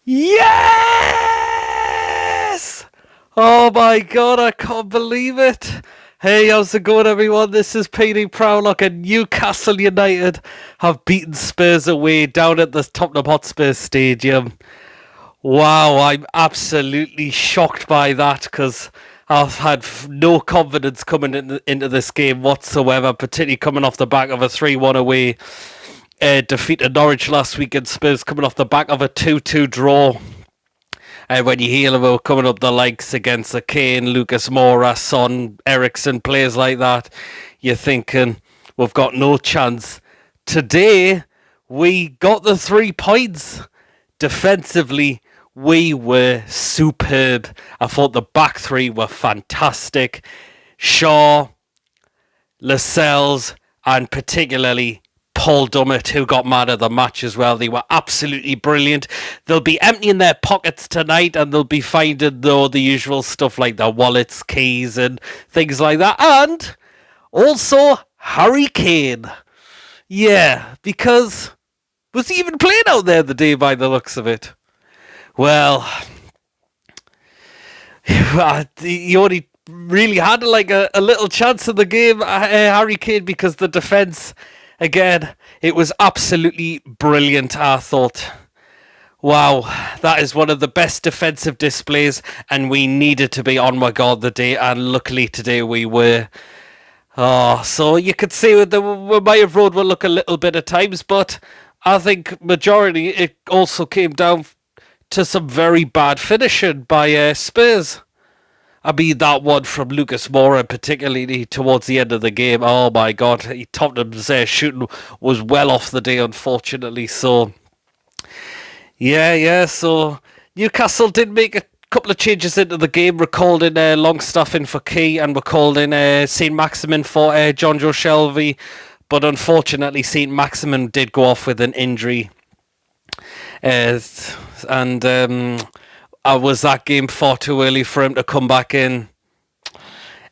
Yes! Oh my god, I can't believe it. Hey, how's it going, everyone? This is PD Proudlock, and Newcastle United have beaten Spurs away down at the Tottenham Hotspur Stadium. Wow, I'm absolutely shocked by that because I've had no confidence coming into this game whatsoever, particularly coming off the back of a 3-1 away defeat to Norwich last week, and Spurs coming off the back of a 2-2 draw. And when you hear about coming up the likes against the KANE, Lucas Moura, Son, Ericsson, players like that, you're thinking, we've got no chance. Today, we got the 3 points. Defensively, we were superb. I thought the back three were fantastic. Shaw, Lascelles, and particularly Paul Dummett, who got mad at the match as well. They were absolutely brilliant. They'll be emptying their pockets tonight, and they'll be finding the usual stuff like their wallets, keys, and things like that. And also Harry Kane. Yeah, because was he even playing out there the day by the looks of it? Well, he only really had like a little chance in the game, Harry Kane, because the defence, again, it was absolutely brilliant, I thought. Wow, that is one of the best defensive displays, and we needed to be on my god the day, and luckily today we were. Oh, so you could see we might have rode one look a little bit at times, but I think majority it also came down to some very bad finishing by Spurs. I mean, that one from Lucas Moura, particularly towards the end of the game. Oh my God, Tottenham's shooting was well off the day, unfortunately. So, yeah. So Newcastle did make a couple of changes into the game. Recalled in Longstaff in for Key, and recalled in Saint-Maximin for John Joe Shelby. But unfortunately, Saint-Maximin did go off with an injury. And was that game far too early for him to come back in?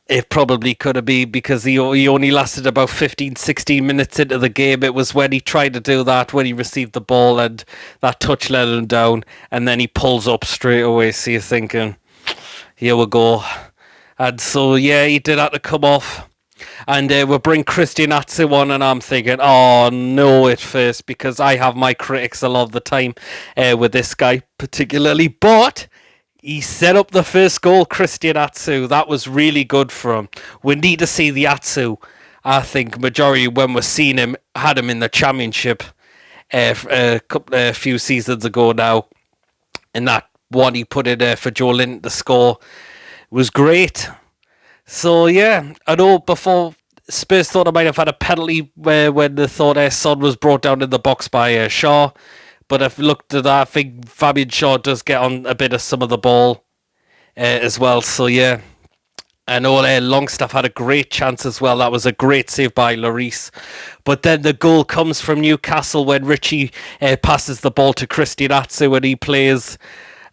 It probably could have been, because he only lasted about 15, 16 minutes into the game. It was when he tried to do that, when he received the ball, and that touch let him down, and then he pulls up straight away. So you're thinking, here we go. And so, yeah, he did have to come off. And we'll bring Christian Atsu on, and I'm thinking, oh no, at first, because I have my critics a lot of the time with this guy particularly. But he set up the first goal, Christian Atsu. That was really good for him. We need to see the Atsu. I think majority when we're seeing him had him in the Championship a few seasons ago now, and that one he put in for Joe Linton to score was great. So, yeah, I know before Spurs thought I might have had a penalty when they thought Son was brought down in the box by Shaw. But I've looked at that. I think Fabian Shaw does get on a bit of some of the ball as well. So, yeah. I know Longstaff had a great chance as well. That was a great save by Lloris. But then the goal comes from Newcastle when Richie passes the ball to Christian Atsu, and he plays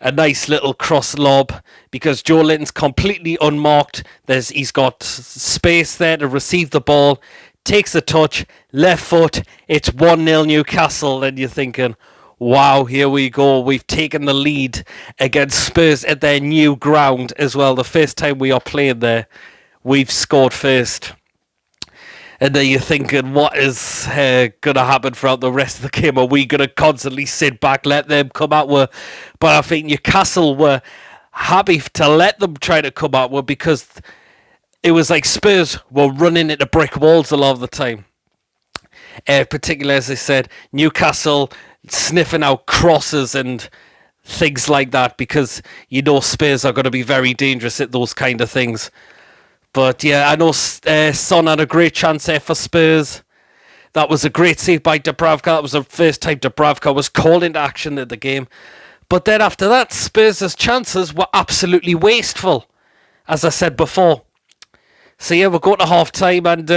a nice little cross lob, because Joe Linton's completely unmarked. He's got space there to receive the ball, takes a touch, left foot, it's 1-0 Newcastle, and you're thinking, wow, here we go. We've taken the lead against Spurs at their new ground as well. The first time we are playing there, we've scored first. And then you're thinking, what is going to happen throughout the rest of the game? Are we going to constantly sit back, let them come out with? But I think Newcastle were happy to let them try to come out with, because it was like Spurs were running into brick walls a lot of the time. Particularly, as I said, Newcastle sniffing out crosses and things like that, because you know Spurs are going to be very dangerous at those kind of things. But yeah, I know Son had a great chance there for Spurs. That was a great save by Dubravka. That was the first time Dubravka was called into action in the game. But then after that, Spurs' chances were absolutely wasteful, as I said before. So yeah, we're going to half time, and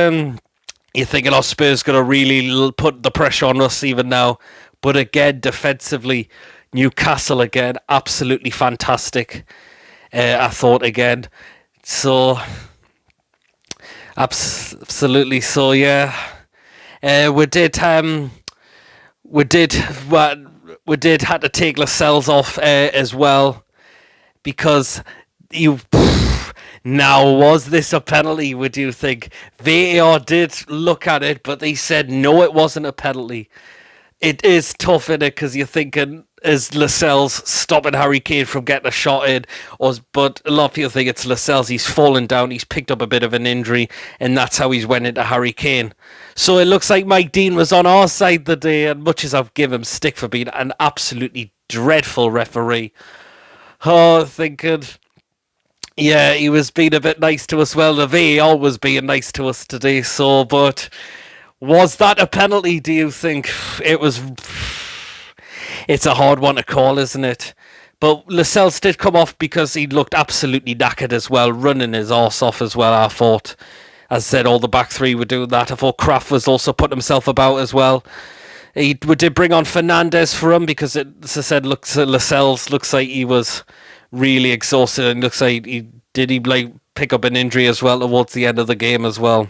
you're thinking, oh, Spurs going to really put the pressure on us even now. But again, defensively, Newcastle again, absolutely fantastic. I thought again. So absolutely. So yeah, we did. we did had to take Lascelles off as well because you. Now, was this a penalty, would you think? VAR did look at it, but they said no, it wasn't a penalty. It is tough, innit? Because you're thinking, is Lascelles stopping Harry Kane from getting a shot in? But a lot of people think it's Lascelles. He's fallen down, he's picked up a bit of an injury, and that's how he's went into Harry Kane. So it looks like Mike Dean was on our side the day, and much as I've given him stick for being an absolutely dreadful referee. Oh, thinking... Yeah, he was being a bit nice to us. Well, the VAR was being nice to us today, but was that a penalty, do you think? It's a hard one to call, isn't it? But Lascelles did come off because he looked absolutely knackered as well, running his arse off as well, I thought. As I said, all the back three were doing that. I thought Kraft was also putting himself about as well. We did bring on Fernandes for him because, as I said, Lascelles looks like he was... really exhausted, and looks like he pick up an injury as well towards the end of the game as well.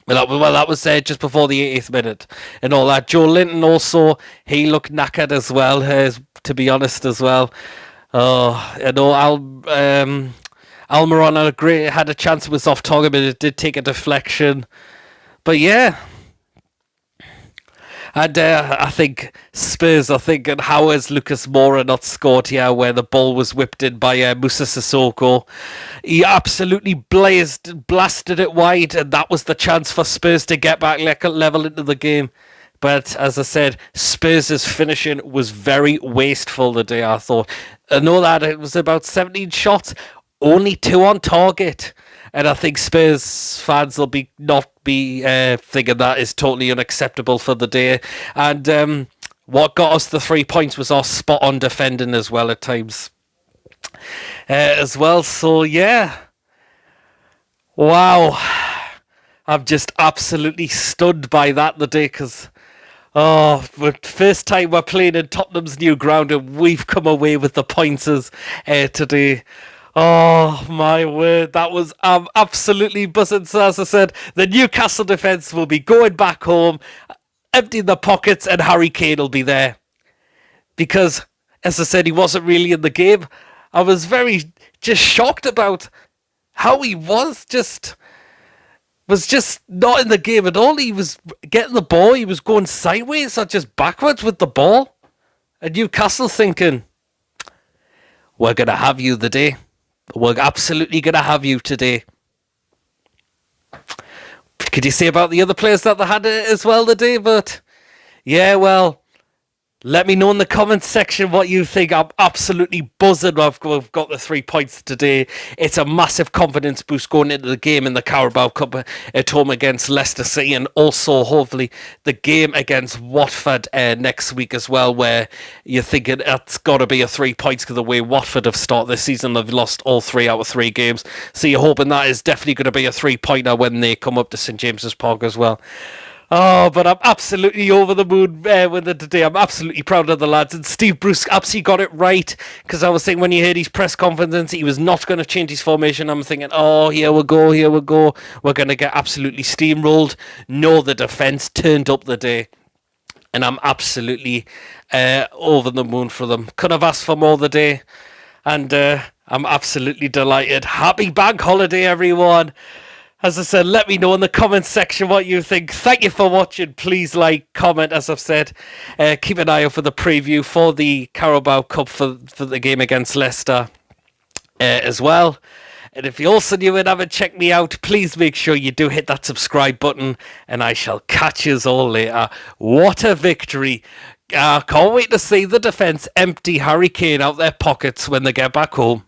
Well, that was just before the 80th minute and all that. Joe Linton also, he looked knackered as well, to be honest as well. Almiron had a chance, it was off target, but it did take a deflection. But yeah. And I think Spurs are thinking, how has Lucas Moura not scored here where the ball was whipped in by Moussa Sissoko? He absolutely blasted it wide, and that was the chance for Spurs to get back level into the game. But as I said, Spurs' finishing was very wasteful the day, I thought. I know that it was about 17 shots, only 2 on target. And I think Spurs fans will not be thinking that is totally unacceptable for the day. And what got us the 3 points was our spot-on defending as well at times. As well, so yeah. Wow. I'm just absolutely stunned by that the day because... first time we're playing in Tottenham's new ground and we've come away with the pointers today. Oh, my word. That was absolutely buzzing. So, as I said, the Newcastle defence will be going back home, emptying their pockets, and Harry Kane will be there. Because, as I said, he wasn't really in the game. I was very just shocked about how he was just not in the game at all. He was getting the ball. He was going sideways or just backwards with the ball. And Newcastle thinking, we're going to have you the day. We're absolutely going to have you today. Could you say about the other players that they had as well today? But yeah, well, let me know in the comments section what you think. I'm absolutely buzzing. We've got the 3 points today. It's a massive confidence boost going into the game in the Carabao Cup at home against Leicester City, and also hopefully the game against Watford next week as well, where you're thinking that's got to be a 3 points because the way Watford have started this season, they've lost all 3 out of 3 games. So you're hoping that is definitely going to be a 3-pointer when they come up to St James's Park as well. Oh, but I'm absolutely over the moon with it today. I'm absolutely proud of the lads. And Steve Bruce absolutely got it right. Because I was thinking when you heard his press conference, he was not going to change his formation. I'm thinking, oh, here we go. We're going to get absolutely steamrolled. No, the defence turned up the day. And I'm absolutely over the moon for them. Could have asked for more the day. And I'm absolutely delighted. Happy bank holiday, everyone. As I said, let me know in the comments section what you think. Thank you for watching. Please like, comment, as I've said. Keep an eye out for the preview for the Carabao Cup for the game against Leicester as well. And if you're also new and haven't checked me out, please make sure you do hit that subscribe button. And I shall catch you all later. What a victory. I can't wait to see the defence empty Harry Kane out their pockets when they get back home.